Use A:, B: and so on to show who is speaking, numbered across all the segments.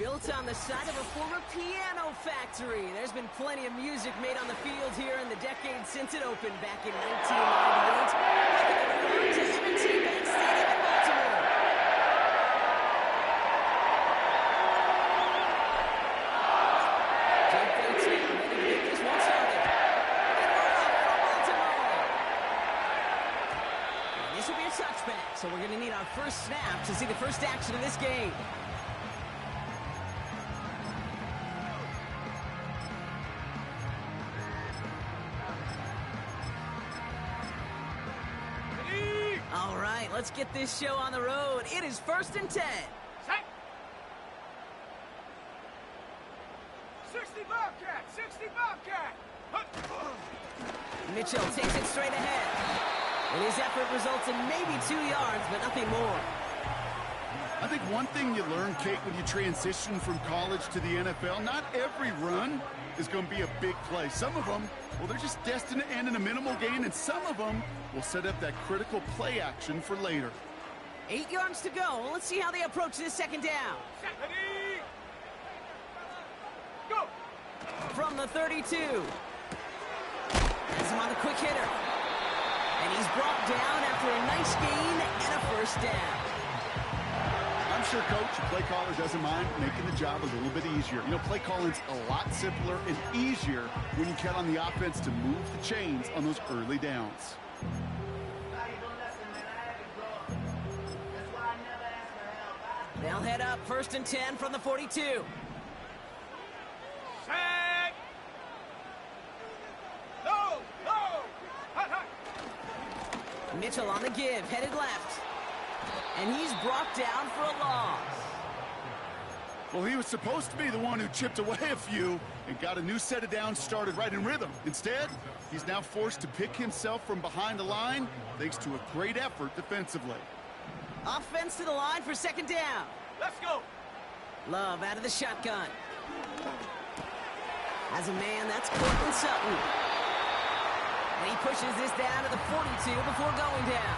A: Built on the side of a former piano factory. There's been plenty of music made on the field here in the decade since it opened back in 1998. To M&T Bank Stadium in Baltimore. Jake Bates now ready to get this one started. And we're off for Baltimore. And this will be a touchback, so we're going to need our first snap to see the first action of this game. All right, let's get this show on the road. It is 1st and 10.
B: Set. 60 Bobcat, 60 Bobcat.
A: Mitchell takes it straight ahead. And his effort results in maybe 2 yards, but nothing more.
C: I think one thing you learn, Kate, when you transition from college to the NFL, not every run is going to be a big play. Some of them, well, they're just destined to end in a minimal gain, and some of them will set up that critical play action for later.
A: 8 yards to go. Let's see how they approach this second down.
B: Ready. Go.
A: From the 32. Has him on the quick hitter. And he's brought down after a nice gain and a first down.
C: I'm sure, Coach, your play caller doesn't mind making the job a little bit easier. You know, play calling's a lot simpler and easier when you count on the offense to move the chains on those early downs.
A: They'll head up 1st and 10 from the 42.
B: Set. No. Hut, hut.
A: Mitchell on the give, headed left. And he's brought down for a loss.
C: Well, he was supposed to be the one who chipped away a few and got a new set of downs started right in rhythm. Instead, he's now forced to pick himself from behind the line thanks to a great effort defensively.
A: Offense to the line for second down.
B: Let's go.
A: Love out of the shotgun. As a man, that's Cortland Sutton. And he pushes this down to the 42 before going down.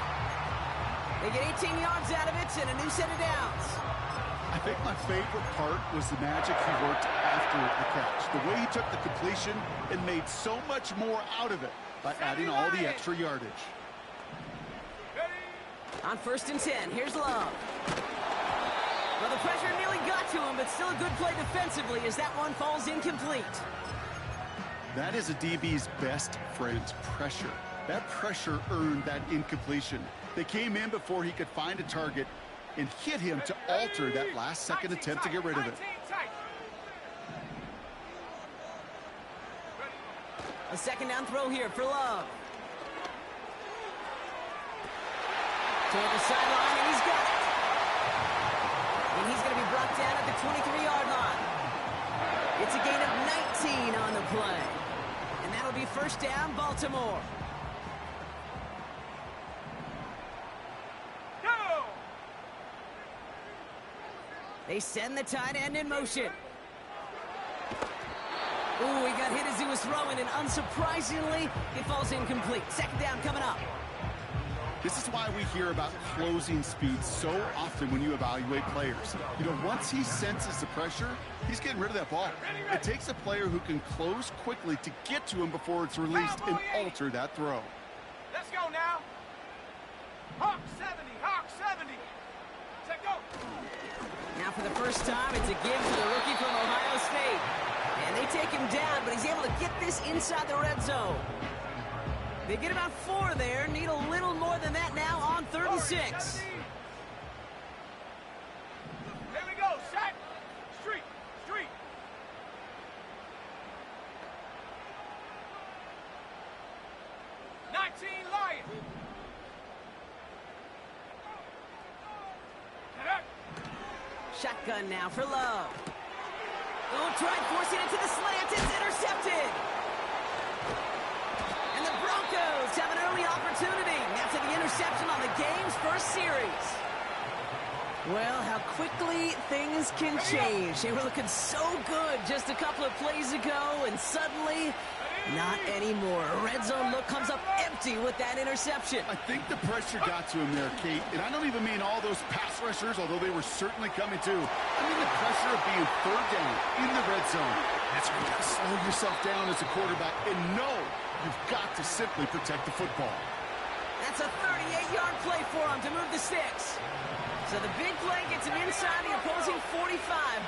A: They get 18 yards out of it and a new set of downs.
C: I think my favorite part was the magic he worked after the catch. The way he took the completion and made so much more out of it by adding all the extra yardage.
A: On 1st and 10, here's Love. Well, the pressure nearly got to him, but still a good play defensively as that one falls incomplete.
C: That is a DB's best friend, pressure. That pressure earned that incompletion. They came in before he could find a target and hit him to alter that last-second attempt to get rid of it.
A: A second down throw here for Love. Toward the sideline, and he's got it. And he's going to be brought down at the 23-yard line. It's a gain of 19 on the play. And that'll be first down, Baltimore.
B: Go!
A: They send the tight end in motion. Ooh, he got hit as he was throwing, and unsurprisingly, it falls incomplete. Second down coming up.
C: This is why we hear about closing speed so often when you evaluate players. You know, once he senses the pressure, he's getting rid of that ball. It takes a player who can close quickly to get to him before it's released and alter that throw.
B: Let's go now. Hawk 70, Hawk 70. Set go.
A: Now for the first time, it's a give to the rookie from Ohio State. And they take him down, but he's able to get this inside the red zone. They get about 4 there, need a little more than that now on 3rd and 6.
B: Here we go, set. Street. 19 Lion.
A: Shotgun now for Love. Oh, tried forcing it to the slant. It's intercepted. And the Broncos have an early opportunity after the interception on the game's first series. Well, how quickly things can change. They were looking so good just a couple of plays ago, and suddenly, not anymore. A red zone look comes up empty with that interception.
C: I think the pressure got to him there, Kate. And I don't even mean all those pass rushers, although they were certainly coming too. I mean the pressure of being third down in the red zone. That's where you got to slow yourself down as a quarterback and know you've got to simply protect the football.
A: That's a 38-yard play for him to move the sticks. So the big play gets him inside the opposing 45,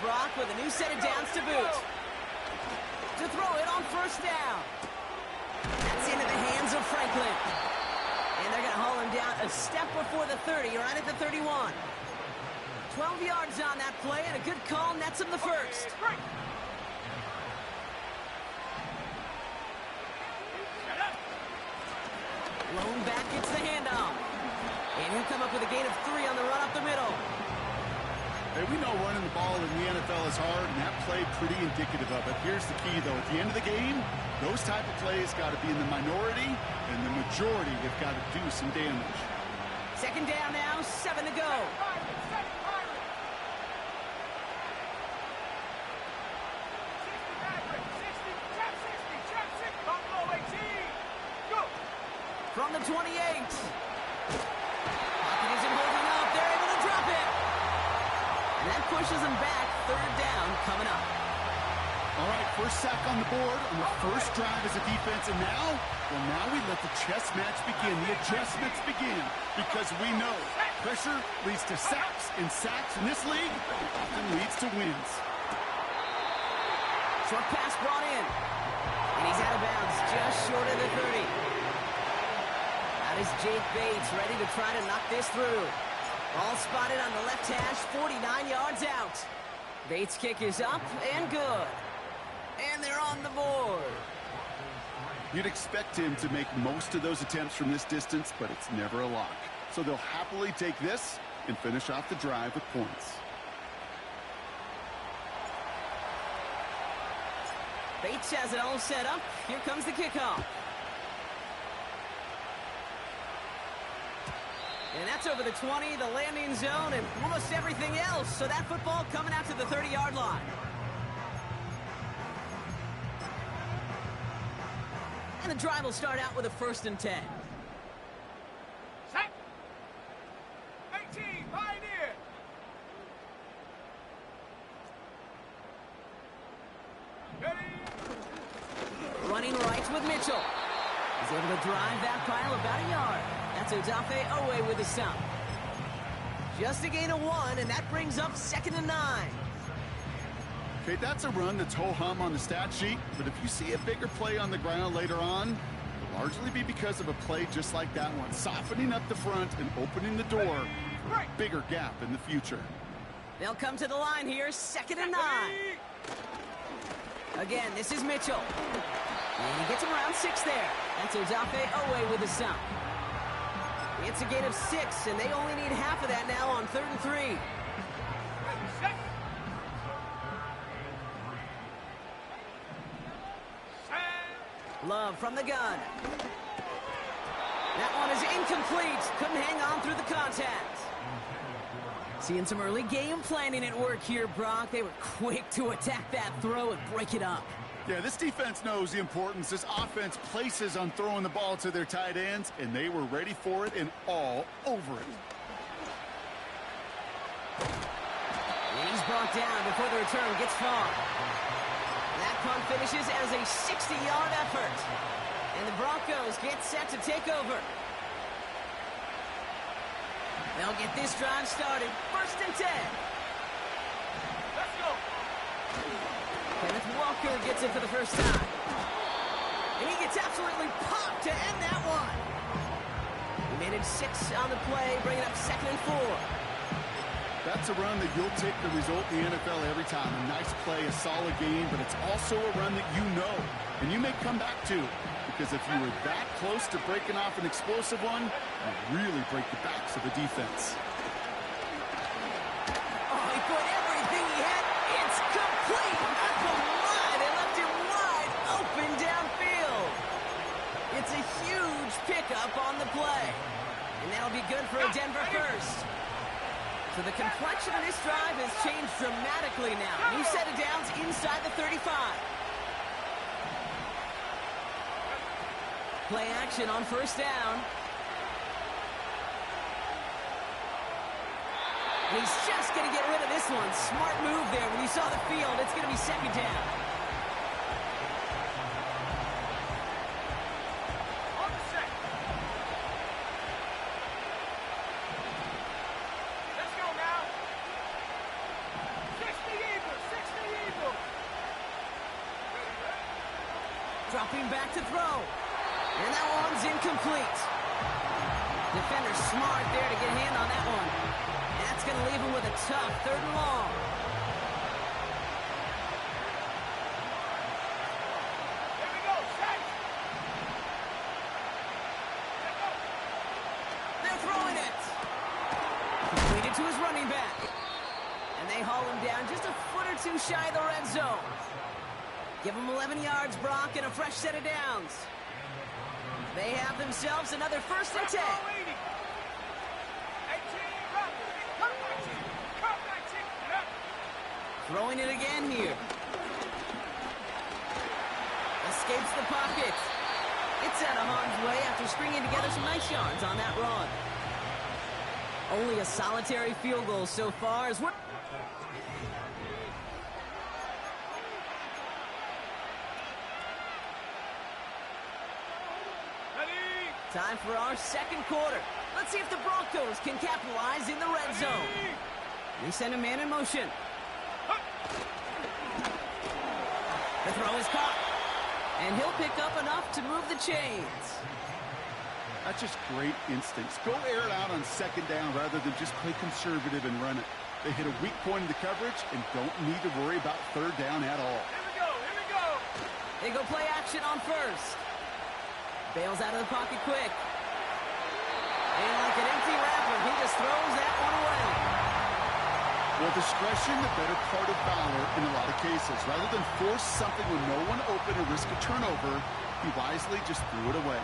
A: Brock, with a new set of downs to boot. To throw it on first down. That's into the hands of Franklin. And they're going to haul him down a step before the 30, right at the 31. 12 yards on that play, and a good call nets him the first. Lone back gets the handoff. And he'll come up with a gain of 3 on the run up the middle.
C: Hey, we know running the ball in the NFL is hard, and that play pretty indicative of it. Here's the key, though. At the end of the game, those type of plays got to be in the minority, and the majority have got to do some damage.
A: Second down now, 7 to go. From the 28. Pocket isn't holding up. They're able to drop it. And that pushes them back. Third down coming up.
C: All right, first sack on the board on the first drive as a defense. And now we let the chess match begin. The adjustments begin. Because we know pressure leads to sacks. And sacks in this league often leads to wins.
A: Short pass brought in. And he's out of bounds just short of the 30. Is Jake Bates ready to try to knock this through. All spotted on the left hash, 49 yards out. Bates' kick is up and good. And they're on the board.
C: You'd expect him to make most of those attempts from this distance, but it's never a lock. So they'll happily take this and finish off the drive with points.
A: Bates has it all set up. Here comes the kickoff. And that's over the 20, the landing zone, and almost everything else. So that football coming out to the 30-yard line. And the drive will start out with a 1st and 10.
B: Set. 18, Pioneer. Ready.
A: Running right with Mitchell. He's able to drive that pile about a yard. That's Odafe Owe with the stop. Just a gain of 1, and that brings up 2nd and 9.
C: Okay, that's a run that's ho-hum on the stat sheet, but if you see a bigger play on the ground later on, it'll largely be because of a play just like that one, softening up the front and opening the door for a bigger gap in the future.
A: They'll come to the line here, 2nd and 9. Again, this is Mitchell. And he gets him around 6 there. That's Odafe Owe with the stop. It's a gain of 6, and they only need half of that now on 3rd and 3. Love from the gun. That one is incomplete. Couldn't hang on through the contact. Seeing some early game planning at work here, Brock. They were quick to attack that throw and break it up.
C: Yeah, this defense knows the importance this offense places on throwing the ball to their tight ends, and they were ready for it and all over it.
A: And he's brought down before the return gets far. That punt finishes as a 60-yard effort. And the Broncos get set to take over. They'll get this drive started. 1st and 10.
B: Let's go.
A: Kenneth Walker gets it for the first time. And he gets absolutely popped to end that one. He made it 6 on the play, bringing up 2nd and 4.
C: That's a run that you'll take the result in the NFL every time. A nice play, a solid game, but it's also a run that you know and you may come back to. Because if you were that close to breaking off an explosive one, you really break the backs of the defense.
A: Oh, he put everything he had. It's complete. At the line. They left him wide open downfield. It's a huge pickup on the play. And that'll be good for a Denver first. So the complexion of this drive has changed dramatically now. New set of downs inside the 35. Play action on first down. And he's just going to get rid of this one. Smart move there. When he saw the field, it's going to be second down.
B: On the set. Let's go now. 60 Eagles, 60 Eagles.
A: Dropping back to throw. And that one's incomplete. Defender smart there to get a hand on that one. That's going to leave him with a tough 3rd and long.
B: Here we go, set. Let's go.
A: They're throwing it. Completed to his running back. And they haul him down just a foot or two shy of the red zone. Give him 11 yards, Brock, and a fresh set of downs. They have themselves another 1st and 10. Throwing it again here. Escapes the pocket. It's out of harm's way after stringing together some nice yards on that run. Only a solitary field goal so far as we're... Time for our second quarter. Let's see if the Broncos can capitalize in the red zone. They send a man in motion. The throw is caught. And he'll pick up enough to move the chains.
C: That's just great instincts. Go air it out on second down rather than just play conservative and run it. They hit a weak point in the coverage and don't need to worry about 3rd down at all.
B: Here we go, here we go.
A: They go play action on first. Bails out of the pocket quick. And like an empty wrapper, he just throws that one away.
C: Well, discretion, the better part of valor in a lot of cases. Rather than force something with no one open or risk a turnover, he wisely just threw it away.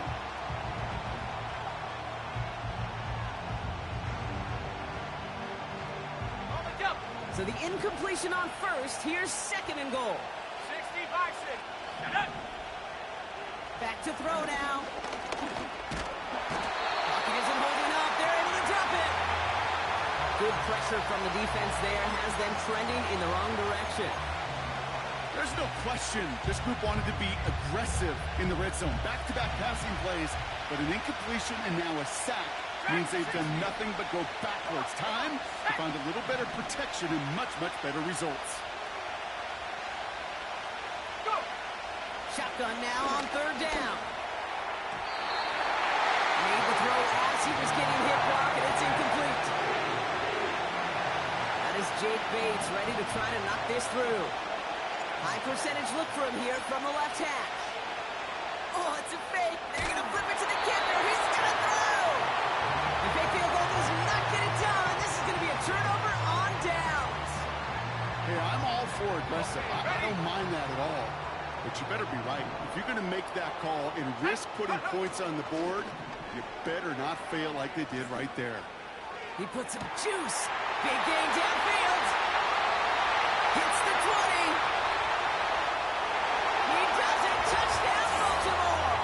B: On the jump.
A: So the incompletion on first, here's 2nd and goal.
B: 65, 6. Shut up.
A: Back to throw now. Pocket isn't holding up. They're able to drop it. Good pressure from the defense there has them trending in the wrong direction.
C: There's no question this group wanted to be aggressive in the red zone. Back-to-back passing plays, but an incompletion and now a sack means they've done nothing but go backwards. Time to find a little better protection and much, much better results.
A: Shotgun now on 3rd down. Made the throw as he was getting hit, Brock, and it's incomplete. That is Jake Bates ready to try to knock this through. High percentage look for him here from the left hash. Oh, it's a fake. They're going to flip it to the kicker. He's going to throw. The fake field goal does not get it done. This is going to be a turnover on downs.
C: Hey, I'm all for aggressive. I don't mind that at all. But you better be right. If you're going to make that call and risk putting points on the board, you better not fail like they did right there.
A: He puts some juice. Big gain downfield. Hits the 20. He does it. Touchdown, Baltimore.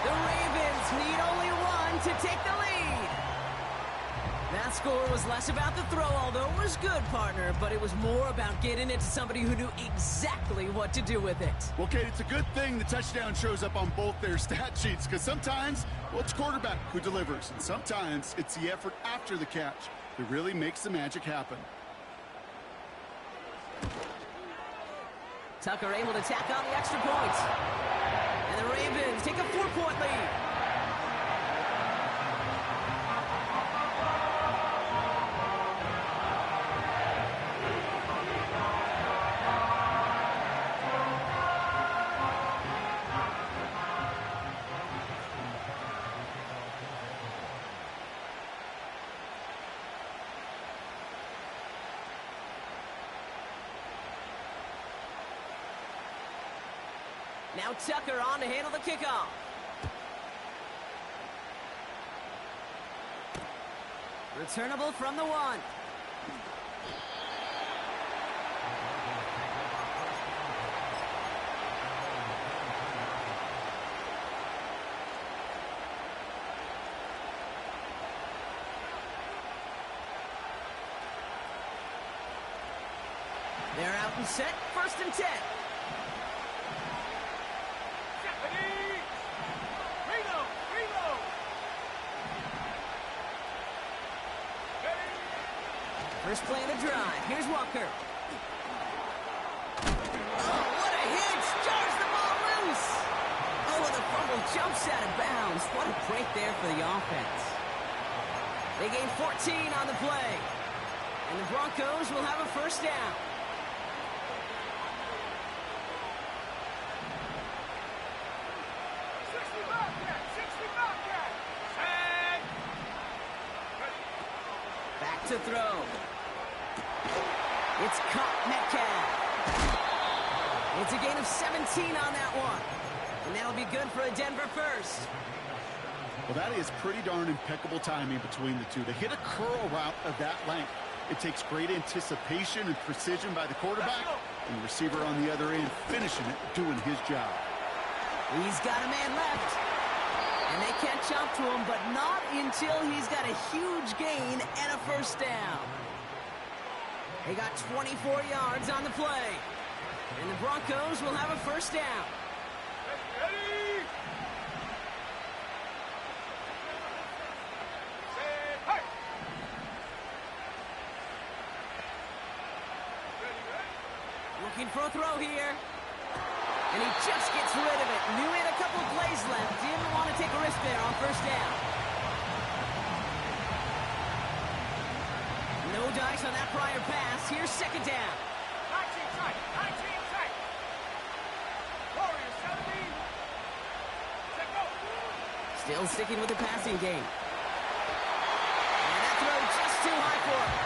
A: The Ravens need only one to take the lead. That score was less about the throw, although it was good, partner, but it was more about getting it to somebody who knew exactly what to do with it.
C: Well, Kate, it's a good thing the touchdown shows up on both their stat sheets, because sometimes, well, it's quarterback who delivers, and sometimes it's the effort after the catch that really makes the magic happen.
A: Tucker able to tack on the extra points. And the Ravens take a 4-point lead. Now Tucker on to handle the kickoff. Returnable from the 1. They're out and set. 1st and 10. First play of the drive. Here's Walker. Oh, what a hit! Jars the ball loose! Oh, and the fumble jumps out of bounds. What a break there for the offense. They gain 14 on the play. And the Broncos will have a 1st down. Back to throw. It's caught Metcalf. It's a gain of 17 on that one. And that'll be good for a Denver 1st.
C: Well, that is pretty darn impeccable timing between the two. To hit a curl route of that length, it takes great anticipation and precision by the quarterback, and the receiver on the other end finishing it, doing his job.
A: He's got a man left. And they can't jump to him, but not until he's got a huge gain and a 1st down. They got 24 yards on the play. And the Broncos will have a 1st down.
B: Ready?
A: Looking for a throw here. And he just gets rid of it. Knew he had a couple of plays left. Didn't want to take a risk there on 1st down. No dice on that prior pass. Here's 2nd down.
B: 19 tight. 19 tight. Warriors 70. Set go.
A: Still sticking with the passing game. And that throw just too high for him.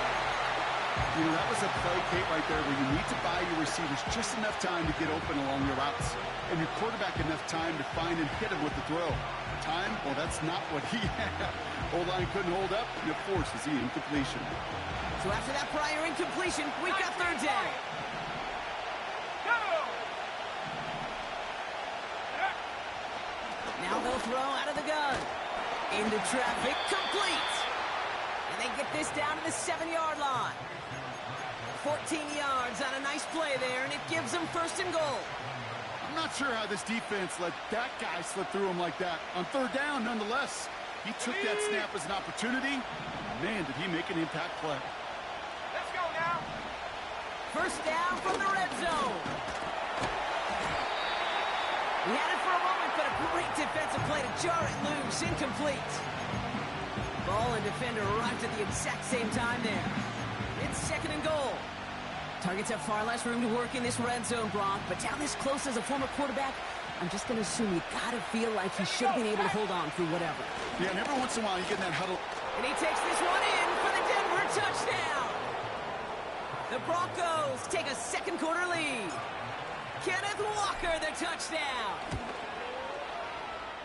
C: You know, that was a play, Kate, right there where you need to buy your receivers just enough time to get open along your routes, and your quarterback enough time to find and hit him with the throw. Time? Well, that's not what he had. O-line couldn't hold up, and it forces the incompletion.
A: So after that prior incompletion, we've got 3rd down.
B: Go!
A: Now they'll throw out of the gun. Into traffic, complete. And they get this down to the 7-yard line. 14 yards on a nice play there, and it gives them 1st and goal.
C: I'm not sure how this defense let that guy slip through him like that. On 3rd down, nonetheless, he took that snap as an opportunity. Man, did he make an impact play.
B: Let's go now.
A: 1st down from the red zone. He had it for a moment, but a great defensive play to jar it loose. Incomplete. Ball and defender arrived at the exact same time there. It's 2nd and goal. Targets have far less room to work in this red zone, Brock, but down this close as a former quarterback, I'm just going to assume you got to feel like he should have been able to hold on through whatever.
C: Yeah, and every once in a while you get in that huddle.
A: And he takes this one in for the Denver touchdown. The Broncos take a 2nd quarter lead. Kenneth Walker, the touchdown.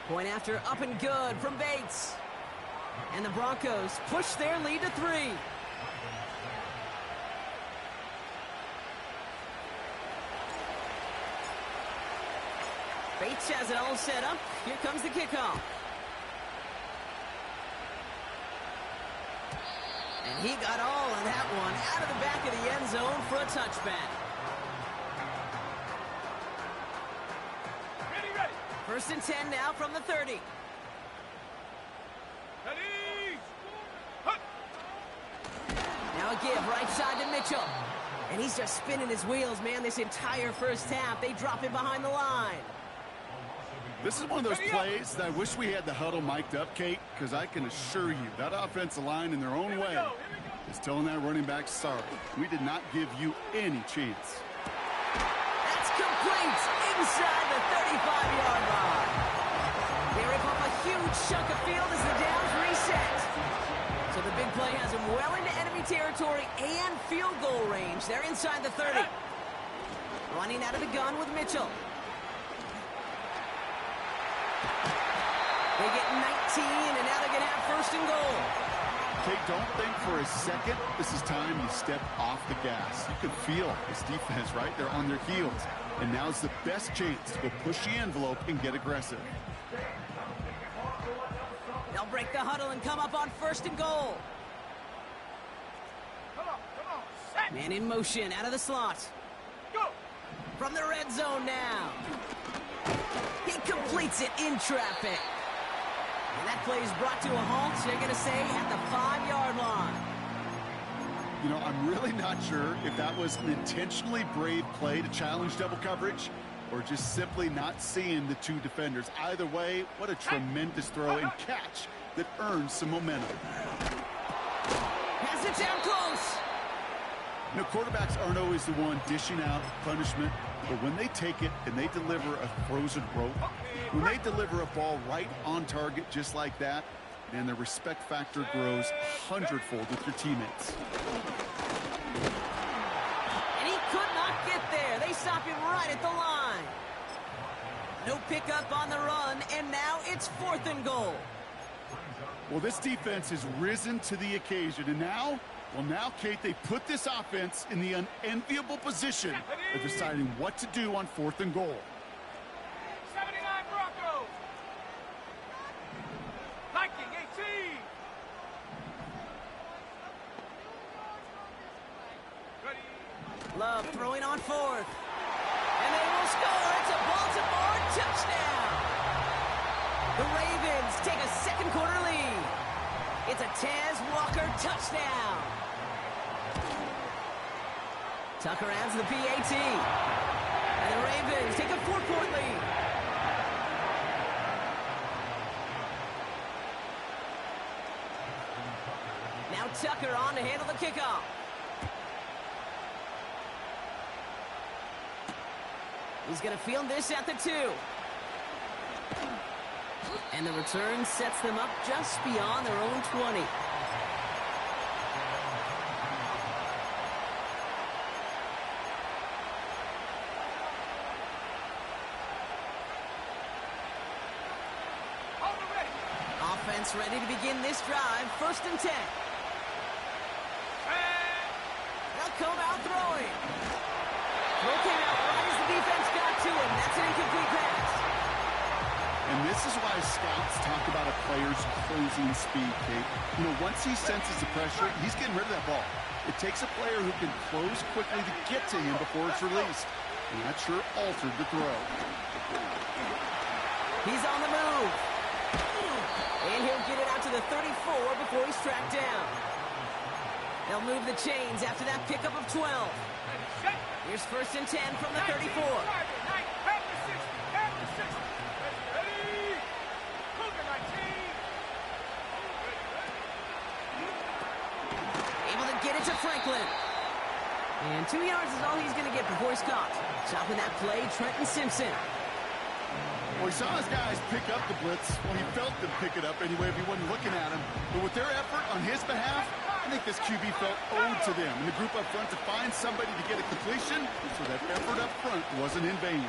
A: Point after up and good from Bates. And the Broncos push their lead to 3. Bates has it all set up. Here comes the kickoff. And he got all of that one out of the back of the end zone for a touchback.
B: Ready.
A: 1st and 10 now from the 30.
B: Ready. Hut.
A: Now a give right side to Mitchell. And he's just spinning his wheels, man, this entire 1st half. They drop him behind the line.
C: This is one of those plays that I wish we had the huddle mic'd up, Kate, because I can assure you that offensive line in their own way is telling that running back, sorry, we did not give you any chance.
A: That's complete inside the 35-yard line. They rip off a huge chunk of field as the downs reset. So the big play has them well into enemy territory and field goal range. They're inside the 30. Running out of the gun with Mitchell. They get 19, and now they're going to have 1st and goal.
C: Kate, don't think for a second this is time you step off the gas. You can feel this defense, right? They're on their heels. And now's the best chance to go push the envelope and get aggressive.
A: They'll break the huddle and come up on 1st and goal.
B: Come on, set.
A: Man in motion, out of the slot.
B: Go.
A: From the red zone now. He completes it in traffic. And that play is brought to a halt, they're going to say, at the 5-yard line.
C: You know, I'm really not sure if that was an intentionally brave play to challenge double coverage or just simply not seeing the two defenders. Either way, what a tremendous throw and catch that earns some momentum.
A: Has it down close.
C: You know, quarterbacks aren't always the one dishing out punishment, but when they take it and they deliver a frozen rope, when they deliver a ball right on target just like that, and their respect factor grows 100-fold with your teammates.
A: And he could not get there. They stop him right at the line. No pickup on the run, and now it's 4th and goal.
C: Well, this defense has risen to the occasion, and now, Kate, they put this offense in the unenviable position of deciding what to do on 4th and goal.
B: 79 Broncos. Viking 18. Ready.
A: Love throwing on 4th. And they will score. It's a Baltimore touchdown. The Ravens take a 2nd quarter lead. It's a Taz Walker touchdown. Tucker adds the PAT. And the Ravens take a 4-point lead. Now Tucker on to handle the kickoff. He's going to field this at the 2. And the return sets them up just beyond their own 20. Offense ready to begin this drive. 1st and 10. They'll come out throwing. Throw came out right as the defense got to him. That's an incomplete pass.
C: And this is why scouts talk about a player's closing speed, Kate. You know, once he senses the pressure, he's getting rid of that ball. It takes a player who can close quickly to get to him before it's released. And that sure altered the throw.
A: He's on the move. And he'll get it out to the 34 before he's tracked down. They'll move the chains after that pickup of 12. Here's 1st and 10 from the 34. Able to get it to Franklin. And 2 yards is all he's going to get before he's caught. Stopping that play, Trenton Simpson.
C: Well, he saw his guys pick up the blitz. Well, he felt them pick it up anyway if he wasn't looking at him. But with their effort on his behalf, I think this QB felt owed to them. And the group up front to find somebody to get a completion, so that effort up front wasn't in vain.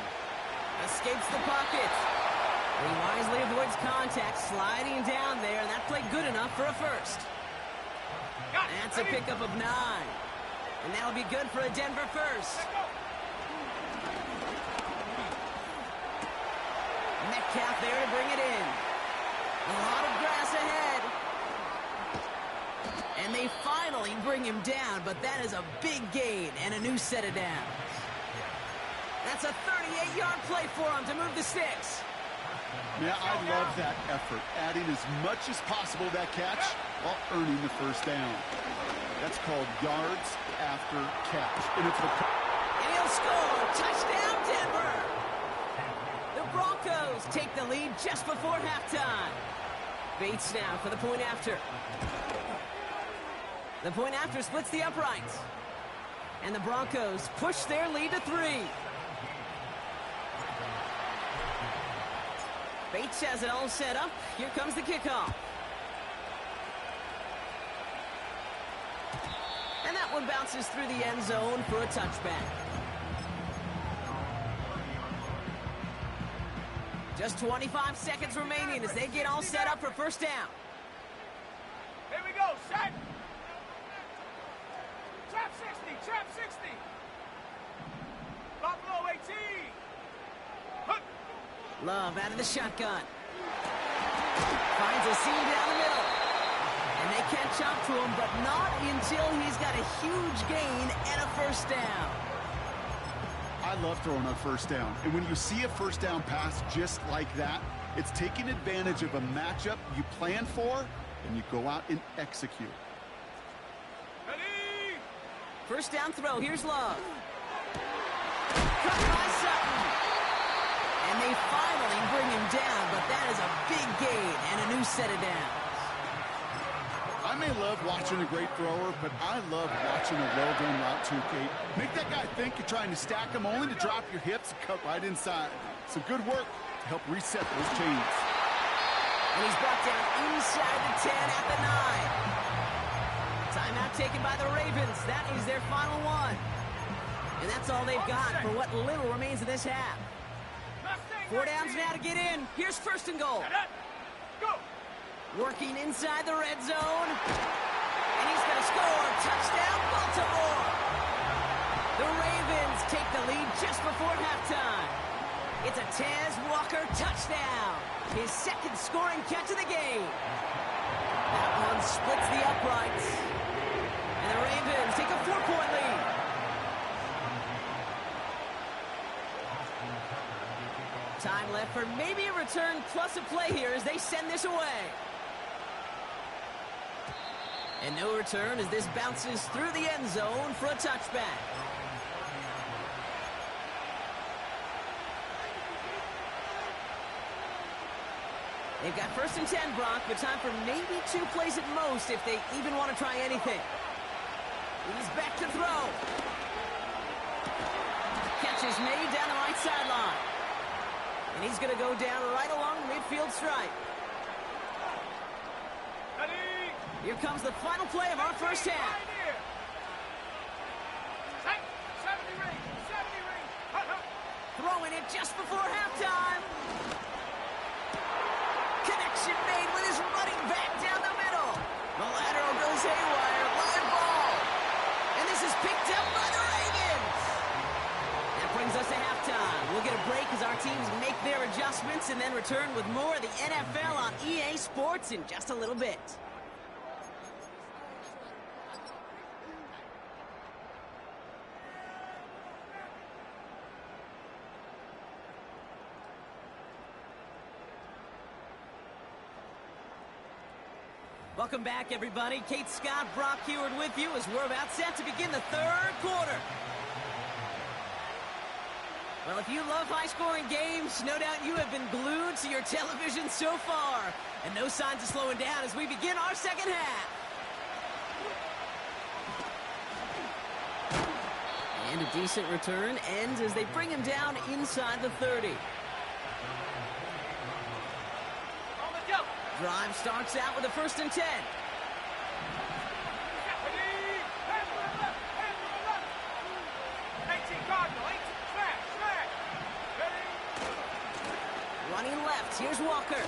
A: Escapes the pocket. He wisely avoids contact, sliding down there, and that played good enough for a 1st. That's a pickup of 9. And that'll be good for a Denver 1st. Metcalf there to bring it in. A lot of grass ahead. And they finally bring him down, but that is a big gain and a new set of downs. That's a 38-yard play for him to move the sticks.
C: Yeah, I love that effort, adding as much as possible to that catch while earning the 1st down. That's called yards after catch. And
A: he'll score. Touchdown, Denver. The Broncos take the lead just before halftime. Bates now for the point after. The point after splits the uprights. And the Broncos push their lead to 3. Bates has it all set up. Here comes the kickoff. And that one bounces through the end zone for a touchback. Just 25 seconds remaining as they get all set up for 1st down.
B: Here we go, set. Trap 60. Buffalo 18. Hook.
A: Love out of the shotgun. Finds a seam down the middle. And they catch up to him, but not until he's got a huge gain and a first down.
C: I love throwing on first down. And when you see a first down pass just like that, it's taking advantage of a matchup you plan for, and you go out and execute.
B: Ready.
A: First down throw. Here's Love. Cut by Sutton. And they finally bring him down, but that is a big gain and a new set of downs.
C: I may love watching a great thrower, but I love watching a well-done route too, Kate. Make that guy think you're trying to stack him only to drop your hips and cut right inside. Some good work to help reset those chains.
A: And he's brought down inside the 10 at the 9. Timeout taken by the Ravens. That is their final one. And that's all they've got for what little remains of this half. 4 downs now to get in. Here's first and goal.
B: Go.
A: Working inside the red zone. And he's going to score. Touchdown, Baltimore. The Ravens take the lead just before halftime. It's a Tez Walker touchdown. His second scoring catch of the game. That one splits the uprights. And the Ravens take a 4-point lead. Time left for maybe a return plus a play here as they send this away. And no return as this bounces through the end zone for a touchback. They've got first and 10, Brock, but time for maybe 2 plays at most if they even want to try anything. He's back to throw. Catch is made down the right sideline. And he's going to go down right along the midfield stripe.
B: Ready.
A: Here comes the final play of our first half.
B: Right here. 70 ring. 70 ring. Hut, hut.
A: Throwing it just before halftime. Connection made with his running back down the middle. The lateral goes haywire. Live ball. And this is picked up by the Ravens. That brings us to halftime. We'll get a break as our teams make their adjustments and then return with more of the NFL on EA Sports in just a little bit. Welcome back, everybody. Kate Scott, Brock Heward with you as we're about set to begin the third quarter. Well, if you love high-scoring games, no doubt you have been glued to your television so far. And no signs of slowing down as we begin our second half. And a decent return ends as they bring him down inside the 30. Drive starts out with a first and 10.
B: Ready. Hands to the left. Hands to the left. 18 Cardinal. 18 smash. Smash. Ready.
A: Running left. Here's Walker.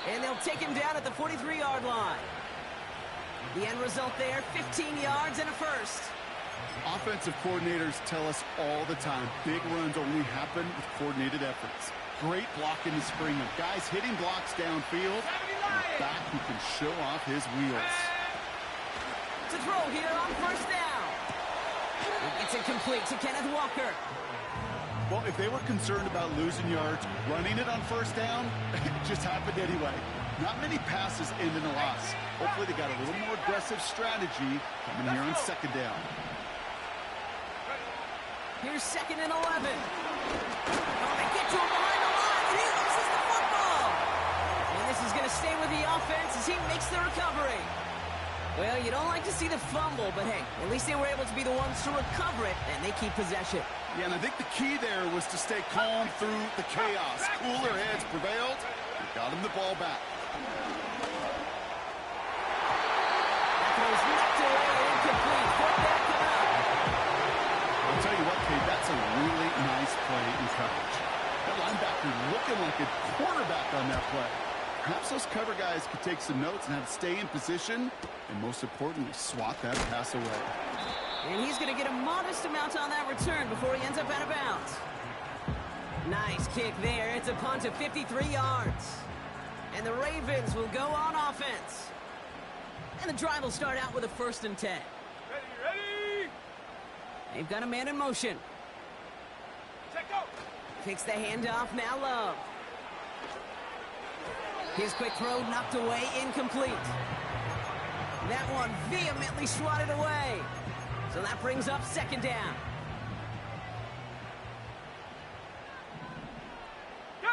A: And they'll take him down at the 43-yard line. The end result there, 15 yards and a first.
C: Offensive coordinators tell us all the time, big runs only happen with coordinated efforts. Great blocking this spring of guys hitting blocks downfield, and a back who can show off his wheels.
A: To throw here on first down. It's incomplete to Kenneth Walker.
C: Well, if they were concerned about losing yards, running it on first down, it just happened anyway. Not many passes end in a loss. Hopefully they got a little more aggressive strategy coming here on second down.
A: Here's second and 11. Oh, they get to him behind the line, and he loses the football. And this is going to stay with the offense as he makes the recovery. Well, you don't like to see the fumble, but hey, at least they were able to be the ones to recover it, and they keep possession.
C: Yeah, and I think the key there was to stay calm through the chaos. Cooler heads prevailed. They got him the ball back.
A: That throws knocked away, incomplete. Fourth down coming up.
C: I'll tell you what, Kate, that's a really nice play in coverage. That linebacker looking like a quarterback on that play. Perhaps those cover guys could take some notes and have to stay in position, and most importantly, swat that pass away.
A: And he's going to get a modest amount on that return before he ends up out of bounds. Nice kick there. It's a punt of 53 yards. And the Ravens will go on offense. And the drive will start out with a 1st and 10.
B: Ready!
A: They've got a man in motion.
B: Check go!
A: Kicks the handoff, now Love. His quick throw knocked away, incomplete. That one vehemently swatted away. So that brings up 2nd down.
B: Go!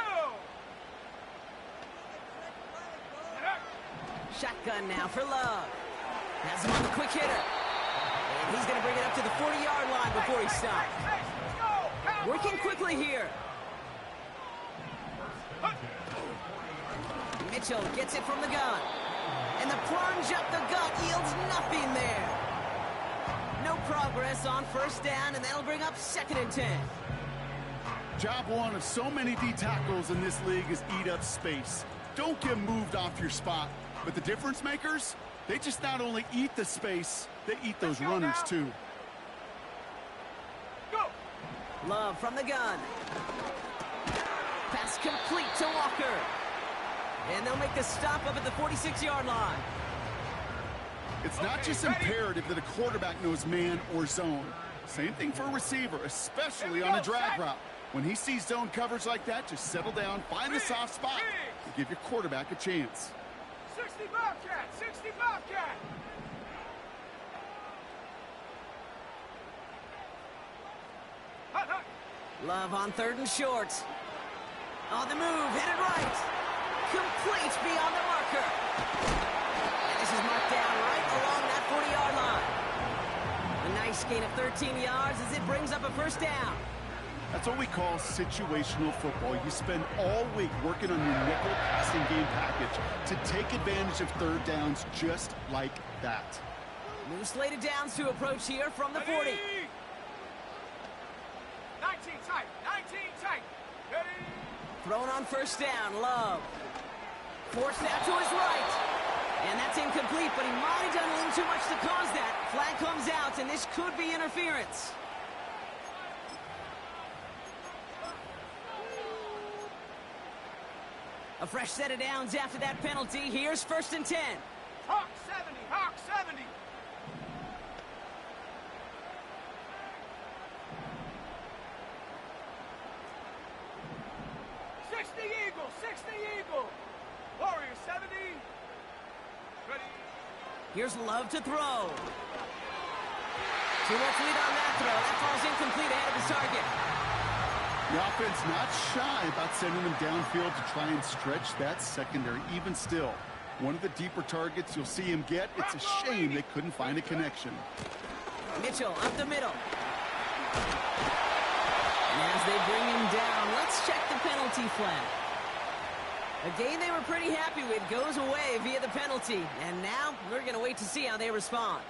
A: Shotgun now for Love. Has him on the quick hitter. And he's going to bring it up to the 40-yard line before he stops. Working quickly here. Mitchell gets it from the gun. And the plunge up the gut yields nothing there. No progress on 1st down, and that'll bring up 2nd and 10.
C: Job one of so many D tackles in this league is eat up space. Don't get moved off your spot. But the difference makers, they just not only eat the space, they eat those runners too.
B: Go!
A: Love from the gun. Pass complete to Walker. And they'll make the stop up at the 46-yard line.
C: It's not just imperative that a quarterback knows man or zone. Same thing for a receiver, especially on a drag route. When he sees zone coverage like that, just settle down, find the soft spot, and give your quarterback a chance.
B: 60 Bobcat! 60 Bobcat! Hut, hut.
A: Love on 3rd and short. On the move, hit it right. Complete beyond the marker. And this is marked down right along that 40-yard line. A nice gain of 13 yards as it brings up a 1st down.
C: That's what we call situational football. You spend all week working on your nickel passing game package to take advantage of 3rd downs just like that.
A: New slated downs to approach here from the 40.
B: Ready? 19 tight! 19 tight! Ready?
A: Thrown on 1st down, Love. Forced out to his right. And that's incomplete, but he might have done a little too much to cause that. Flag comes out, and this could be interference. A fresh set of downs after that penalty. Here's 1st and 10.
B: Hawk 70! Hawk 70! Warrior 70. Ready.
A: Here's Love to throw. Too much lead on that throw. That falls incomplete ahead of his target.
C: The offense not shy about sending them downfield to try and stretch that secondary. Even still, one of the deeper targets you'll see him get. It's a shame they couldn't find a connection.
A: Mitchell up the middle. And as they bring him down, let's check the penalty flag. A game they were pretty happy with goes away via the penalty. And now we're going to wait to see how they respond.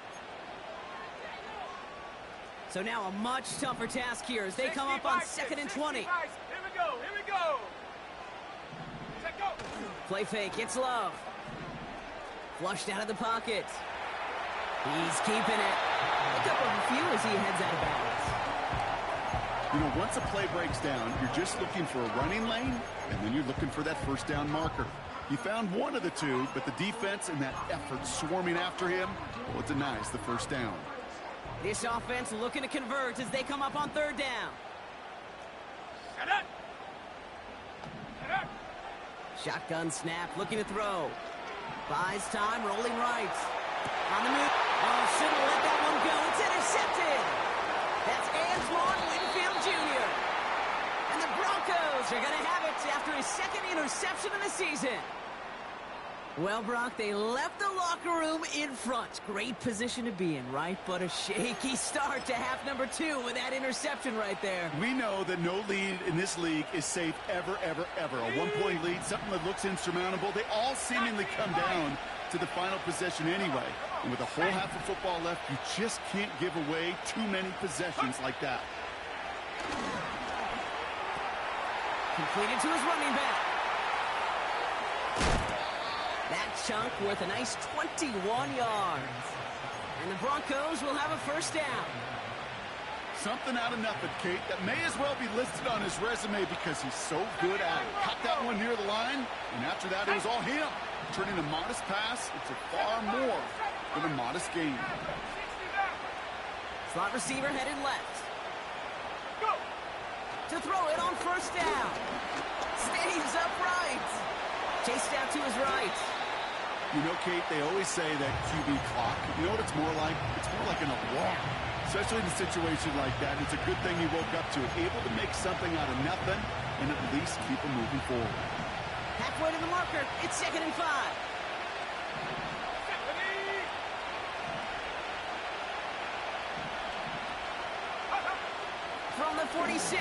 A: So now a much tougher task here as they come up on 2nd and 20.
B: Here we go, here we go. Check go.
A: Play fake, it's Love. Flushed out of the pocket. He's keeping it. Pick up a few as he heads out of bounds.
C: You know, once a play breaks down, you're just looking for a running lane, and then you're looking for that first down marker. He found one of the two, but the defense and that effort swarming after him, well, it denies the first down.
A: This offense looking to convert as they come up on 3rd down.
B: Get up. Get up.
A: Shotgun snap, looking to throw. Buys time, rolling right. On the move. Oh, shouldn't let that one go. It's intercepted. That's Antoine Winfield Jr. And the Broncos are going to have it after his 2nd interception of the season. Well, Brock, they left the locker room in front. Great position to be in, right? But a shaky start to half number 2 with that interception right there.
C: We know that no lead in this league is safe ever, ever, ever. A one-point lead, something that looks insurmountable. They all seemingly come down to the final possession anyway. And with a whole half of football left, you just can't give away too many possessions like that.
A: Completed to his running back. That chunk worth a nice 21 yards. And the Broncos will have a first down.
C: Something out of nothing, Kate. That may as well be listed on his resume because he's so good at it. Caught that one near the line, and after that, it was all him. Turning a modest pass into far more than a modest gain.
A: Slot receiver headed left. To throw it on first down. Stays upright. Chased out to his right.
C: You know, Kate, they always say that QB clock. You know what it's more like? It's more like an alarm. Especially in a situation like that, it's a good thing he woke up to it. Able to make something out of nothing and at least keep him moving forward.
A: Halfway to the marker. It's 2nd and 5. From the 46.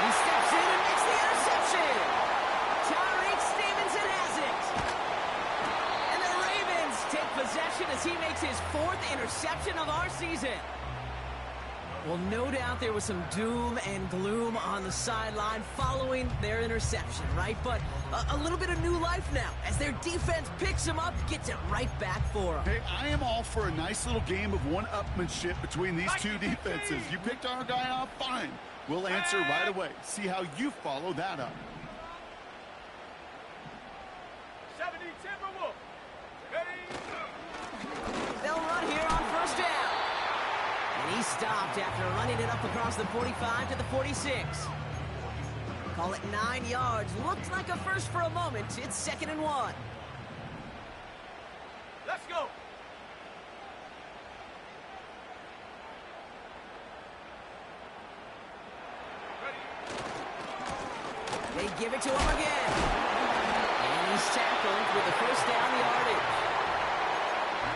A: He steps in and makes the interception. Tyreek Stevenson has it. And the Ravens take possession as he makes his 4th interception of our season. Well, no doubt there was some doom and gloom on the sideline following their interception, right? But a little bit of new life now as their defense picks him up, gets it right back for him.
C: Hey, I am all for a nice little game of one-upmanship between these two defenses. You picked our guy off, fine. We'll answer right away. See how you follow that up.
B: 70 Timberwolves. Ready?
A: They'll run here on first down. And he stopped after running it up across the 45 to the 46. Call it 9 yards. Looked like a first for a moment. It's 2nd and 1.
B: Let's go.
A: They give it to him again. And he's tackled with the first down yardage.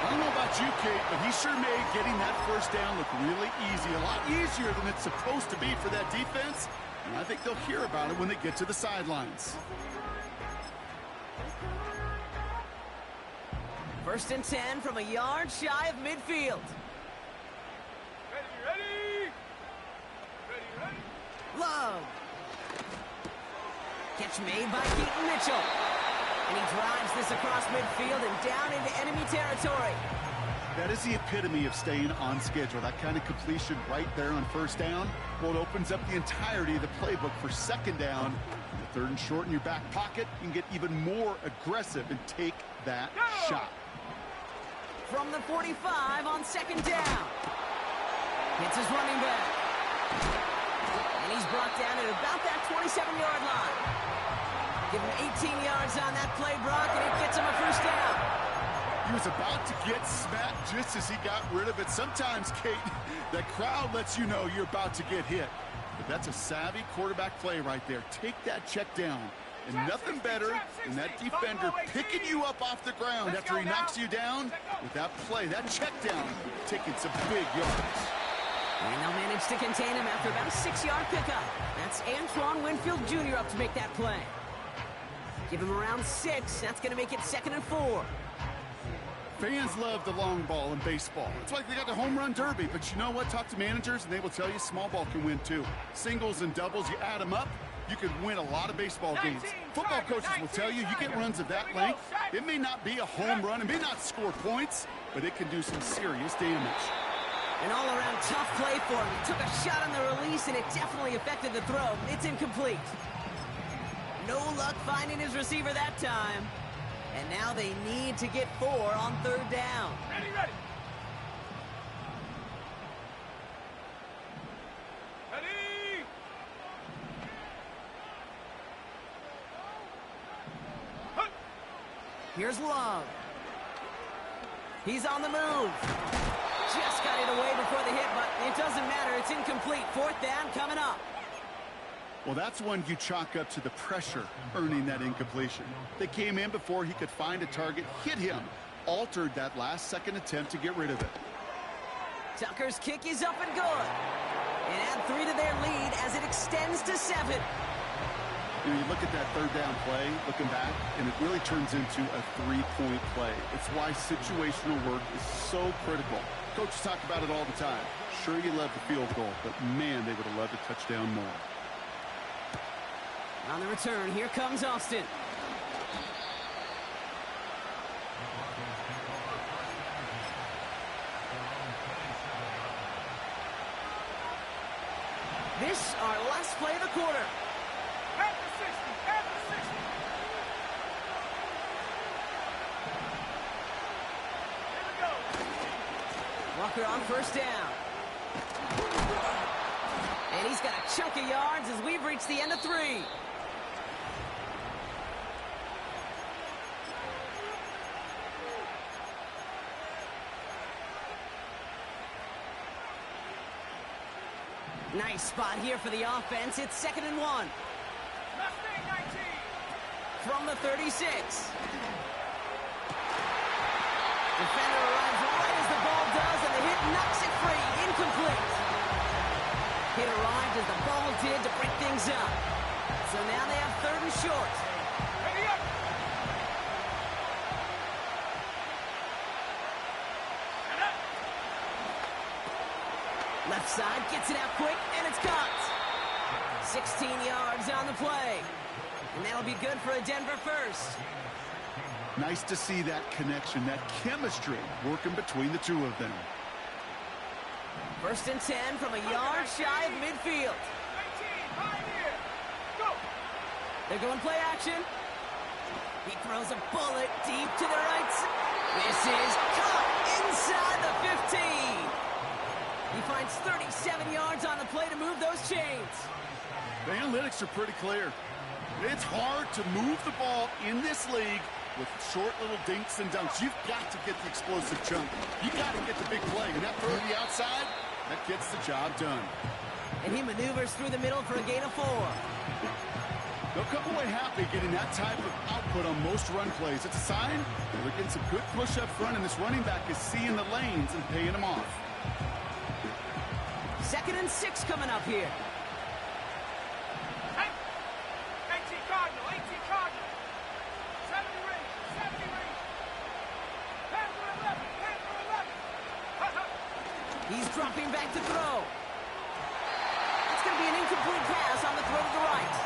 C: I don't know about you, Kate, but he sure made getting that first down look really easy. A lot easier than it's supposed to be for that defense. And I think they'll hear about it when they get to the sidelines.
A: 1st and 10 from a yard shy of midfield.
B: Ready?
A: Love. Catch made by Keaton Mitchell. And he drives this across midfield and down into enemy territory.
C: That is the epitome of staying on schedule. That kind of completion right there on first down. Well, it opens up the entirety of the playbook for 2nd down. The 3rd and short in your back pocket. You can get even more aggressive and take that shot.
A: From the 45 on 2nd down. Hits his running back. And he's brought down at about that 27-yard line. Give him 18 yards on that play, Brock, and it gets him a first down.
C: He was about to get smacked just as he got rid of it. Sometimes, Kate, that crowd lets you know you're about to get hit. But that's a savvy quarterback play right there. Take that check down. And nothing better than that defender picking you up off the ground after he knocks you down with that play, that check down, taking some big yards.
A: And they'll manage to contain him after about a 6-yard pickup. That's Antoine Winfield Jr. up to make that play. Give him around 6. That's going to make it 2nd and 4.
C: Fans love the long ball in baseball. It's like they got the home run derby, but you know what? Talk to managers, and they will tell you small ball can win too. Singles and doubles, you add them up, you can win a lot of baseball games. Football coaches will tell you, you get runs of that length, it may not be a home run, it may not score points, but it can do some serious damage.
A: An all-around tough play for him. He took a shot on the release, and it definitely affected the throw. It's incomplete. No luck finding his receiver that time. And now they need to get 4 on 3rd down.
B: Ready.
A: Here's Love. He's on the move. Just got it away before the hit, but it doesn't matter. It's incomplete. 4th down coming up.
C: Well, that's one you chalk up to the pressure earning that incompletion. They came in before he could find a target, hit him, altered that last-second attempt to get rid of it.
A: Tucker's kick is up and good. And add 3 to their lead as it extends to 7.
C: You know, you look at that 3rd down play, looking back, and it really turns into a 3-point play. It's why situational work is so critical. Coaches talk about it all the time. Sure, you love the field goal, but man, they would have loved a touchdown more.
A: On the return, here comes Austin. This, our last play of the quarter.
B: At the 60, at the 60. Here we go.
A: Walker on first down. And he's got a chunk of yards as we've reached the end of 3. Nice spot here for the offense. It's 2nd and 1.
B: Mustang 19.
A: From the 36. Defender arrives right as the ball does, and the hit knocks it free. Incomplete. Hit arrived as the ball did to break things up. So now they have 3rd and short.
B: Ready up. And up.
A: Left side gets it out quick, and it's caught. 16 yards on the play. And that'll be good for a Denver first.
C: Nice to see that connection, that chemistry working between the two of them.
A: 1st and 10 from a yard shy of midfield.
B: 19, pioneer. Go.
A: They're going play action. He throws a bullet deep to the right. This is caught inside the 15. He finds 37 yards on the play to move those chains.
C: The analytics are pretty clear. It's hard to move the ball in this league with short little dinks and dunks. You've got to get the explosive chunk. You got to get the big play. And that throw to the outside, that gets the job done.
A: And he maneuvers through the middle for a gain of 4.
C: They'll come away happy getting that type of output on most run plays. It's a sign that they're getting some good push up front, and this running back is seeing the lanes and paying them off.
A: 2nd and 6 coming up here.
B: 18 Cardinal, 18 Cardinal. 70 range, 70 range. Panther 11, Panther 11.
A: He's dropping back to throw. It's going to be an incomplete pass on the throw to the right.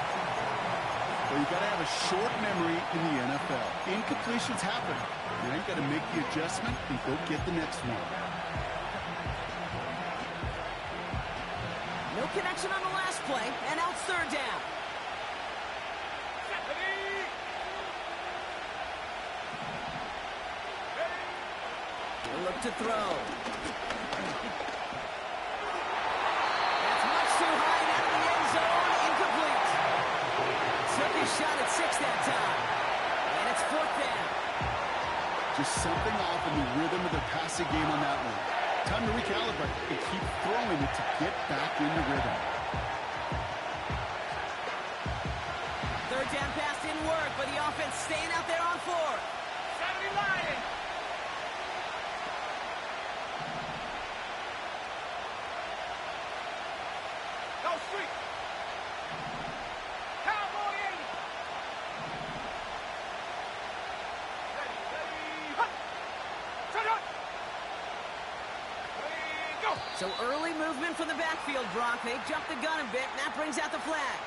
C: Well, you've got to have a short memory in the NFL. Incompletions happen. Now you've got to make the adjustment and go get the next one.
A: No connection on the last play, and now it's 3rd down. He'll look to throw. That's much too high and out of the end zone. Incomplete. Took his shot at 6 that time. And it's 4th down.
C: Just something off in the rhythm of the passing game on that one. Time to recalibrate and keep throwing it to get back in the rhythm.
A: 3rd down pass didn't work, but the offense staying out there on 4th.
B: 70 Lions. Go street. Cowboy 80. Ready, hut. Turn up. Ready, go.
A: So early movement from the backfield, Brock. They jumped the gun a bit, and that brings out the flag.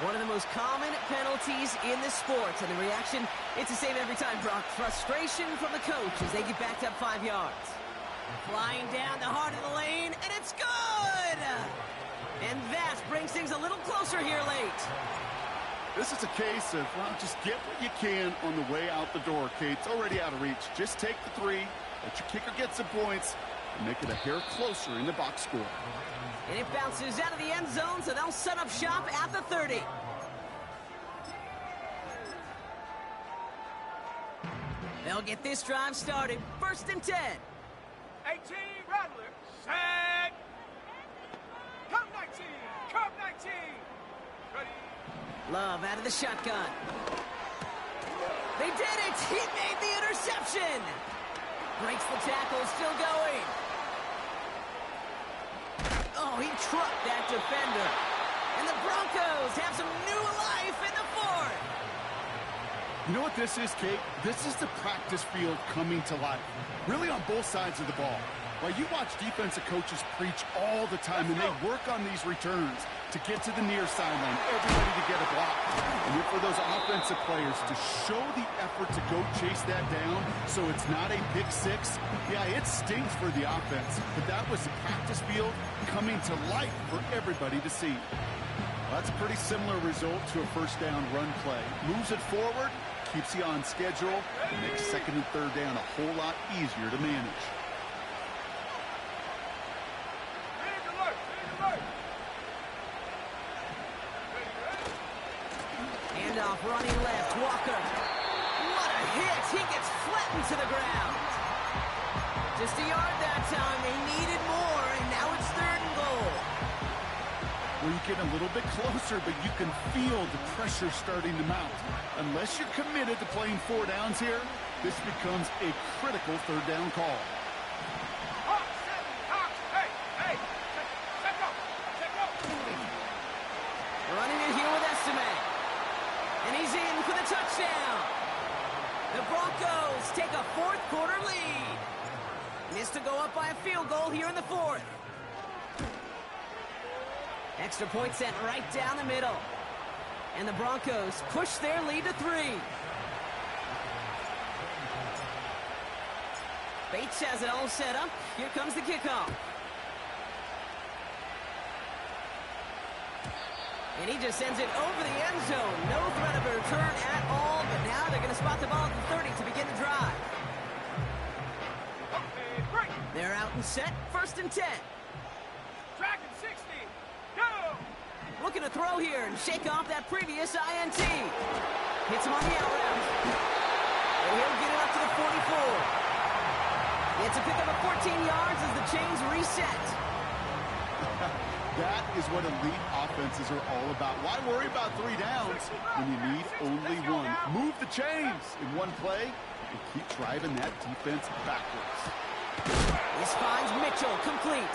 A: One of the most common penalties in this sport, and the reaction, it's the same every time, Brock. Frustration from the coach as they get backed up 5 yards. Flying down the heart of the lane, and it's good! And that brings things a little closer here late.
C: This is a case of, well, just get what you can on the way out the door, Kate. It's already out of reach. Just take the 3, let your kicker get some points, and make it a hair closer in the box score.
A: And it bounces out of the end zone, so they'll set up shop at the 30. They'll get this drive started. 1st and 10.
B: 18 Rattler. Set. Come 19. Come 19. Ready.
A: Love out of the shotgun. They did it! He made the interception! Breaks the tackle, still going. Oh, he trucked that defender. And the Broncos have some new life in the 4th.
C: You know what this is, Kate? This is the practice field coming to life. Really on both sides of the ball. Well, you watch defensive coaches preach all the time, and they work on these returns to get to the near sideline, everybody to get a block. And for those offensive players to show the effort to go chase that down so it's not a pick six, yeah, it stings for the offense. But that was the practice field coming to life for everybody to see. Well, that's a pretty similar result to a first down run play. Moves it forward, keeps you on schedule, and makes second and third down a whole lot easier to manage.
A: Handoff running left, Walker. What a hit! He gets flattened to the ground. Just a yard that time. They needed more, and now it's 3rd and goal.
C: Well, you get a little bit closer, but you can feel the pressure starting to mount. Unless you're committed to playing 4 downs here, this becomes a critical 3rd down call.
A: Running it here with Estimate. And he's in for the touchdown. The Broncos take a 4th quarter lead. Missed to go up by a field goal here in the 4th. Extra point sent right down the middle. And the Broncos push their lead to 3. Bates has it all set up. Here comes the kickoff. And he just sends it over the end zone. No threat of a return at all, but now they're going to spot the ball at the 30 to begin the drive. They're out and set, 1st and 10.
B: Track at 60. Go!
A: Looking to throw here and shake off that previous INT. Hits him on the out route. And he'll get it up to the 44. It's a pickup of 14 yards as the chains reset.
C: That is what elite offenses are all about. Why worry about 3 downs when you need only 1? Move the chains in one play and keep driving that defense backwards.
A: This finds Mitchell complete.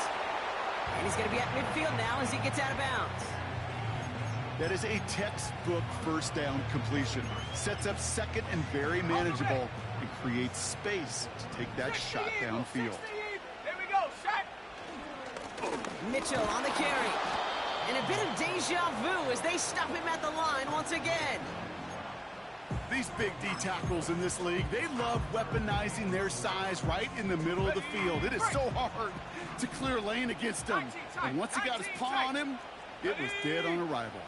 A: And he's going to be at midfield now as he gets out of bounds.
C: That is a textbook first down completion. Sets up second and very manageable and creates space to take that shot downfield.
B: There we go, shot.
A: Mitchell on the carry. And a bit of deja vu as they stop him at the line once again.
C: These big D tackles in this league, they love weaponizing their size right in the middle of the field. It is so hard to clear lane against him. And once he got his paw on him, it was dead on arrival.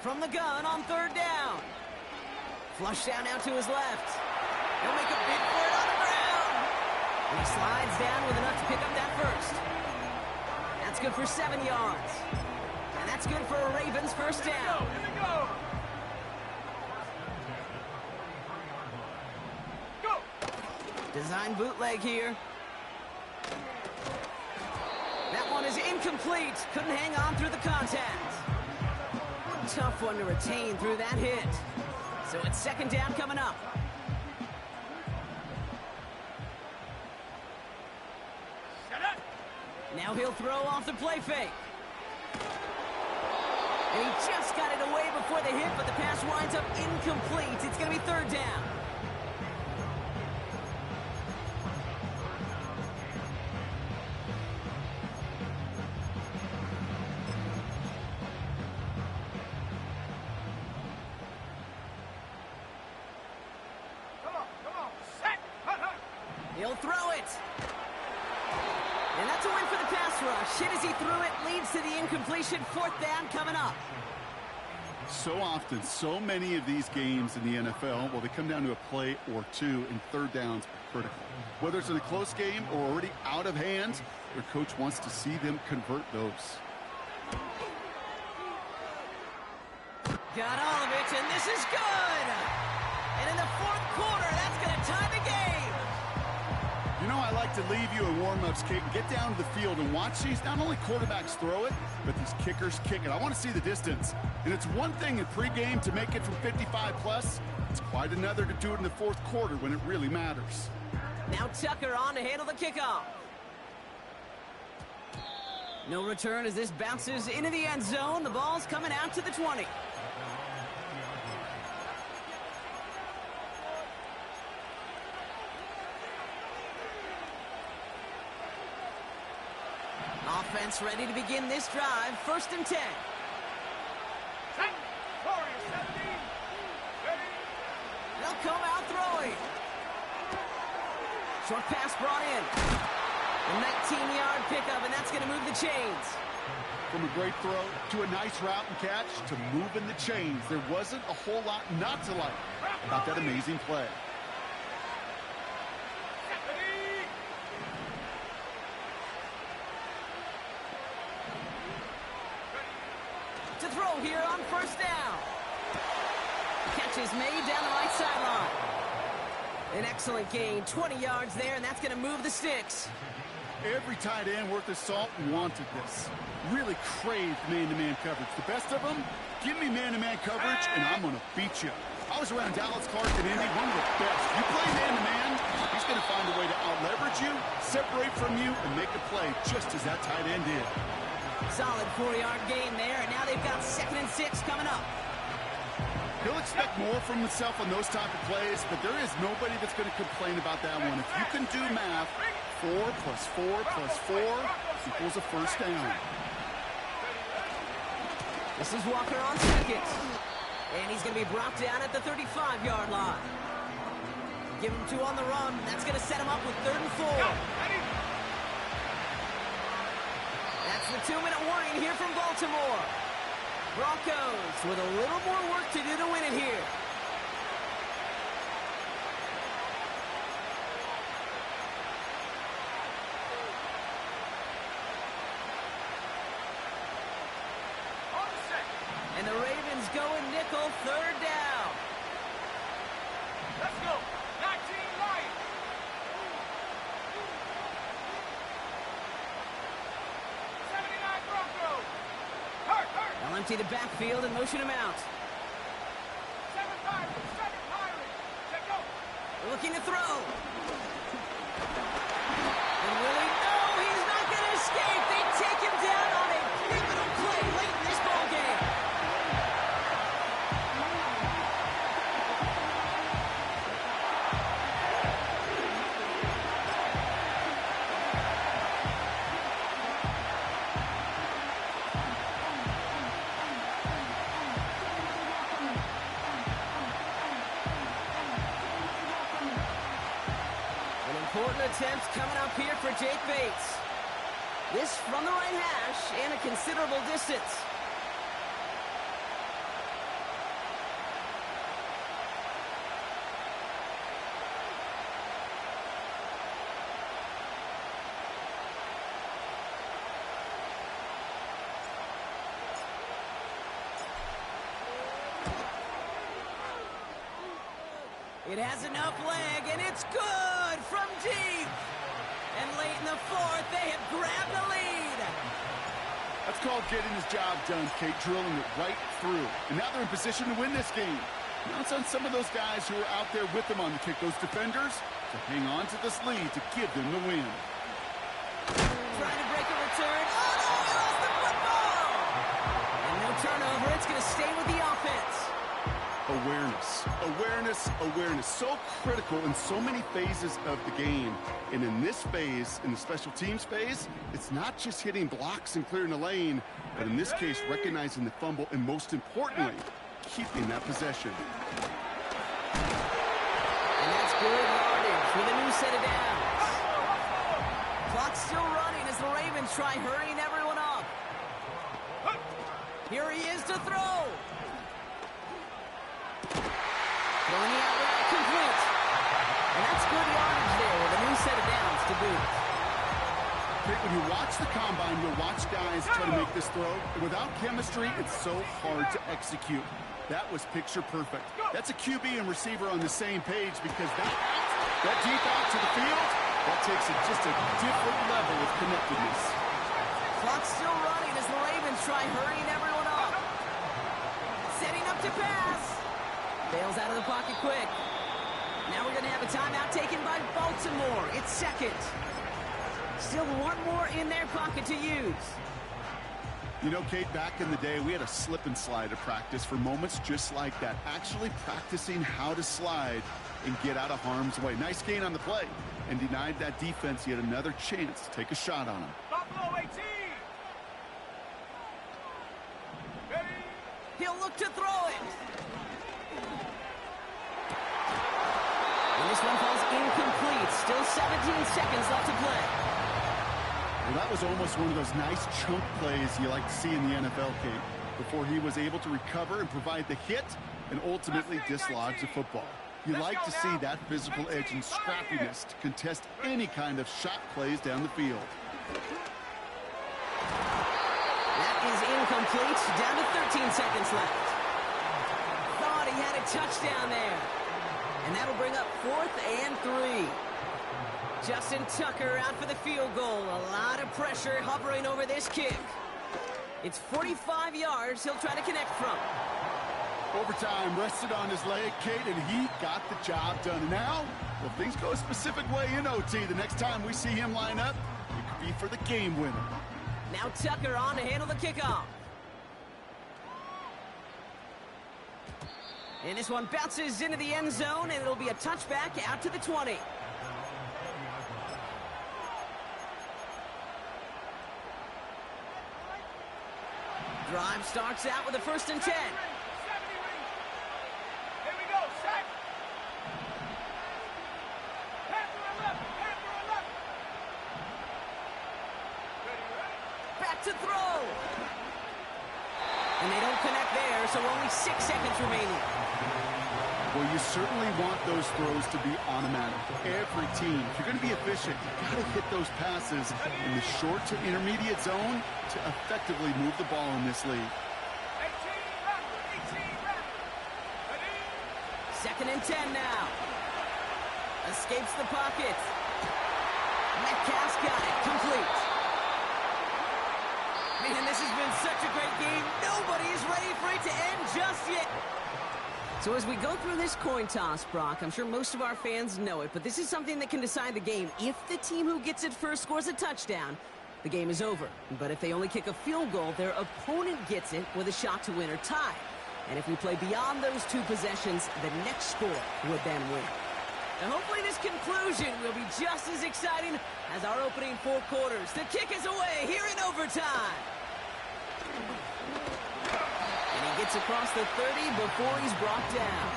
A: From the gun on 3rd down. Flush down now to his left. He'll make a bid for it on the ground. And he slides down with enough to pick up that first. That's good for 7 yards. And that's good for a Ravens first down.
B: Here we go. Go.
A: Design bootleg here. That one is incomplete. Couldn't hang on through the contact. Tough one to retain through that hit. So it's 2nd down coming up.
B: Shut up.
A: Now he'll throw off the play fake. And he just got it away before the hit, but the pass winds up incomplete. It's going to be 3rd down. He'll throw it. And that's a win for the pass rush. Hit as he threw it, leads to the incompletion. 4th down coming up.
C: So often, so many of these games in the NFL, well, they come down to a play or 2, and 3rd downs are critical. Whether it's in a close game or already out of hand, their coach wants to see them convert those.
A: Got all of it, and this is good. And in the 4th quarter, that's going to tie the game.
C: You know, I like to leave you in warm-ups, Kate, and get down to the field and watch these, not only quarterbacks throw it, but these kickers kick it. I want to see the distance. And it's one thing in pregame to make it from 55+. It's quite another to do it in the 4th quarter when it really matters.
A: Now Tucker on to handle the kickoff. No return as this bounces into the end zone. The ball's coming out to the 20. Offense ready to begin this drive. 1st and 10.
B: Set. Warrior 70. Ready.
A: They'll come out throwing. Short pass brought in. A 19-yard pickup, and that's going to move the chains.
C: From a great throw to a nice route and catch to moving the chains. There wasn't a whole lot not to like about that amazing play.
B: Ready.
A: To throw here on 1st down. Catch is made down the right sideline. An excellent gain, 20 yards there, and that's going to move the sticks.
C: Every tight end worth his salt wanted this. Really craved man-to-man coverage. The best of them, give me man-to-man coverage, and I'm going to beat you. I was around Dallas Clark and Indy, one of the best. You play man-to-man, he's going to find a way to out-leverage you, separate from you, and make a play just as that tight end did.
A: Solid 4-yard gain there, and now they've got 2nd and 6 coming up.
C: He'll expect more from himself on those type of plays, but there is nobody that's going to complain about that one. If you can do math, 4 plus 4 plus 4 equals a 1st down.
A: This is Walker on 2nd. And he's going to be brought down at the 35-yard line. Give him 2 on the run. That's going to set him up with 3rd and 4. That's the 2-minute warning here from Baltimore. Broncos with a little more work to do to win it here. And the Ravens go in nickel, 3rd down.
B: Let's go. 19 Lions.
A: They'll empty the backfield and motion him out.
B: 7 Pirates. 7 Pirates. Check go.
A: They're looking to throw. And will he? No, he's not going to escape. They take him down on a pivotal play late in this ball game. Important attempts coming up here for Jake Bates. This from the right hash and a considerable distance. It has enough leg, and it's good from deep. And late in the 4th, they have grabbed the lead.
C: That's called getting his job done, Kate, drilling it right through. And now they're in position to win this game. Now it's on some of those guys who are out there with them on the kick, those defenders, to hang on to this lead to give them the win.
A: Trying to break a return. Oh, no, he lost the football. And no turnover. It's going to stay with the offense.
C: Awareness, awareness, awareness. So critical in so many phases of the game. And in this phase, in the special teams phase, it's not just hitting blocks and clearing the lane, but in this case, recognizing the fumble and most importantly, keeping that possession.
A: And that's good yardage with a new set of downs. Clock's still running as the Ravens try hurrying everyone up. Here he is to throw. Throwing the outright complete. And that's good yardage there with a new set of downs to boot.
C: When you watch the combine, you'll watch guys try to make this throw. And without chemistry, it's so hard to execute. That was picture perfect. That's a QB and receiver on the same page because that deep out to the field, that takes it just a different level of connectedness.
A: Clock's still running as the Ravens try hurrying everyone up. Setting up to pass. Bails out of the pocket quick. Now we're going to have a timeout taken by Baltimore. It's 2nd. Still one more in their pocket to use.
C: You know, Kate, back in the day, we had a slip and slide to practice for moments just like that. Actually practicing how to slide and get out of harm's way. Nice gain on the play and denied that defense yet another chance to take a shot on him.
B: Buffalo 18.
A: This one falls incomplete. Still 17 seconds left to play.
C: Well, that was almost one of those nice chunk plays you like to see in the NFL, Kate, before he was able to recover and provide the hit and ultimately dislodge the football. You like to see that physical edge and scrappiness to contest any kind of shot plays down the field.
A: That is incomplete. Down to 13 seconds left. Thought he had a touchdown there. And that'll bring up 4th and 3. Justin Tucker out for the field goal. A lot of pressure hovering over this kick. It's 45 yards he'll try to connect from.
C: Overtime rested on his leg, Kate, and he got the job done. And now, if things go a specific way in OT, the next time we see him line up, it could be for the game winner.
A: Now Tucker on to handle the kickoff. And this one bounces into the end zone, and it'll be a touchback out to the 20. Drive starts out with a 1st and 10.
B: Here we go, set.
A: Back to throw. And they don't connect there, so only 6 seconds remaining.
C: Well, you certainly want those throws to be automatic. Every team, if you're going to be efficient, you've got to hit those passes in the short to intermediate zone to effectively move the ball in this league.
A: 2nd and 10 now. Escapes the pocket. Metcalf's got it. Complete. Man, this has been such a great game. Nobody is ready for it to end just yet. So as we go through this coin toss, Brock, I'm sure most of our fans know it, but this is something that can decide the game. If the team who gets it first scores a touchdown, the game is over. But if they only kick a field goal, their opponent gets it with a shot to win or tie. And if we play beyond those 2 possessions, the next score would then win. And hopefully this conclusion will be just as exciting as our opening 4 quarters. The kick is away here in overtime. And he gets across the 30 before he's brought down.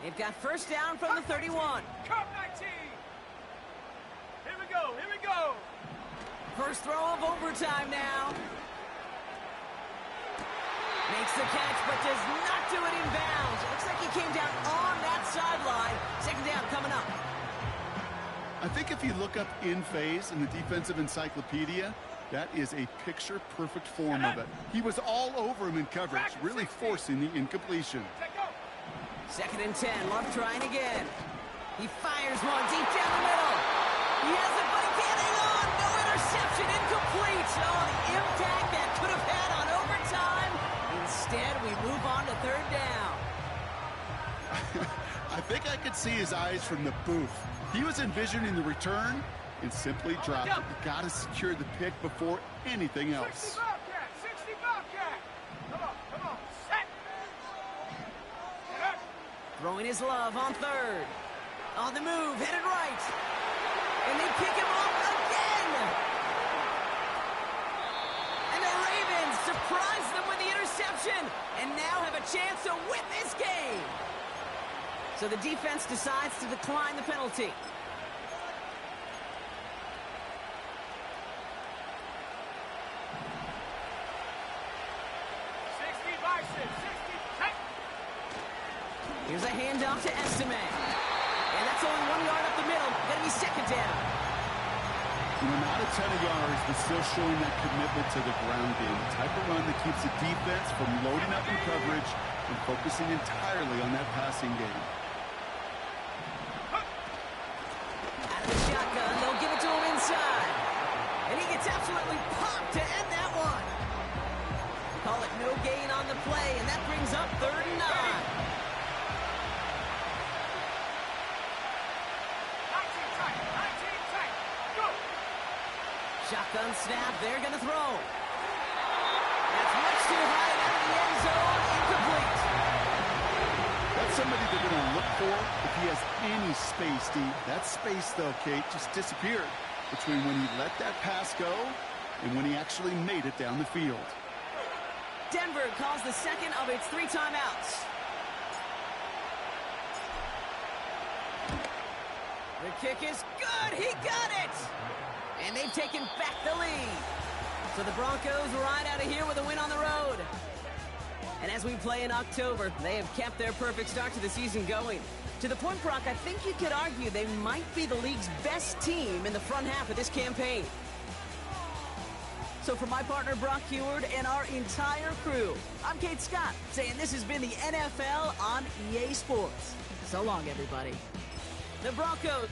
A: They've got 1st down from the 31.
B: Come 19. Here we go, here we go.
A: First throw of overtime now. Makes the catch, but does not do it in bounds. It looks like he came down on that sideline. 2nd down coming up.
C: I think if you look up in phase in the defensive encyclopedia, that is a picture-perfect form of it. He was all over him in coverage, really forcing the incompletion.
A: 2nd and 10. Love trying again. He fires one deep down the middle. He has it, but he can't hang on. No interception, incomplete. Oh, the impact that could have had on overtime. Instead, we move on to 3rd down.
C: I think I could see his eyes from the booth. He was envisioning the return and simply dropped it. You got to secure the pick before anything else.
B: 60 Bobcat, 60 Bobcat. Come on, set.
A: Throwing his love on 3rd. On the move, headed right. And they pick him off again. And the Ravens surprise them with the interception and now have a chance to win this game. So the defense decides to decline the penalty.
B: 60 Bison, 60, set.
A: Here's a handoff to Estime. And that's only 1 yard up the middle. Gonna be 2nd down.
C: You know, not a ton of yards, but still showing that commitment to the ground game. The type of run that keeps the defense from loading up in coverage and focusing entirely on that passing game.
A: Out of the shotgun, they'll give it to him inside. And he gets absolutely popped to end that one. Call it no gain on the play, and that brings up 3rd and 9.
B: 19 tight, go.
A: Shotgun snap, they're going to throw. That's much too high and out of the end zone, incomplete.
C: That's somebody they're going to look for if he has any space, Steve. That space, though, Kate, just disappeared. between when he let that pass go and when he actually made it down the field.
A: Denver calls the second of its 3 timeouts. The kick is good. He got it. And they've taken back the lead. So the Broncos ride out of here with a win on the road. And as we play in October, they have kept their perfect start to the season going. To the point, Brock, I think you could argue they might be the league's best team in the front half of this campaign. So for my partner, Brock Heward, and our entire crew, I'm Kate Scott, saying this has been the NFL on EA Sports. So long, everybody. The Broncos